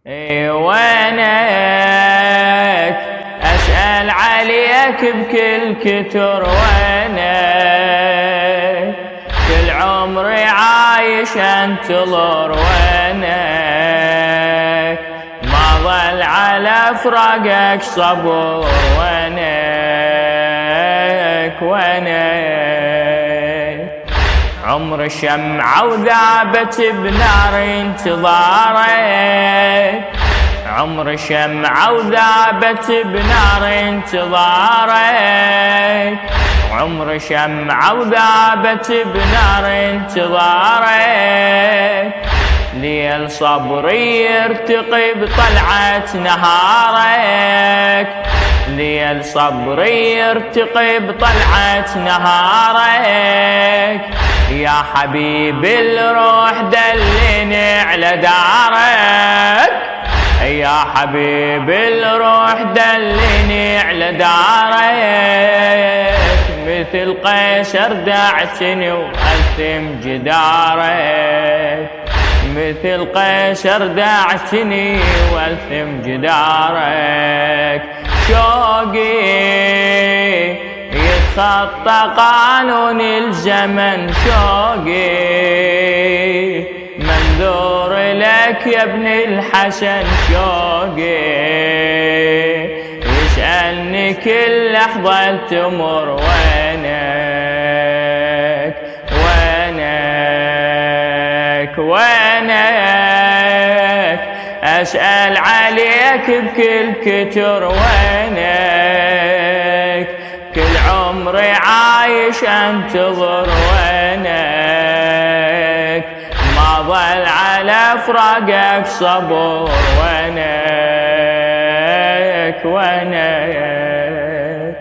وينك أسأل عليك بكل كتر، وينك كل عمري عايش انتظر، وينك ما ظل على فراقك صبر، وينك عمر شمعة وذابت بنار انتظارك، عمر شمعة وذابت بنار انتظارك، عمر شمعة وذابت بنار انتظارك، ليل صبري يرتقي بطلعة نهارك، ليل صبري يرتقي بطلعة نهارك، يا حبيب الروح دلني على دارك، يا حبيب الروح دلني على دارك، مثل قيصر دعتني وألثم جدارك، مثل قيصر دعتني وألثم جدارك، شوقي يتخطى قانون الزمن، شوقي منذور لك يا ابن الحسن، شوقي يسألني كل لحظة تمر، وينك وينك وينك أسأل عليك بكل كتر، وينك كل عمري عايش انتظر، وينك ما ظل على فراقك صبر، وينك وينك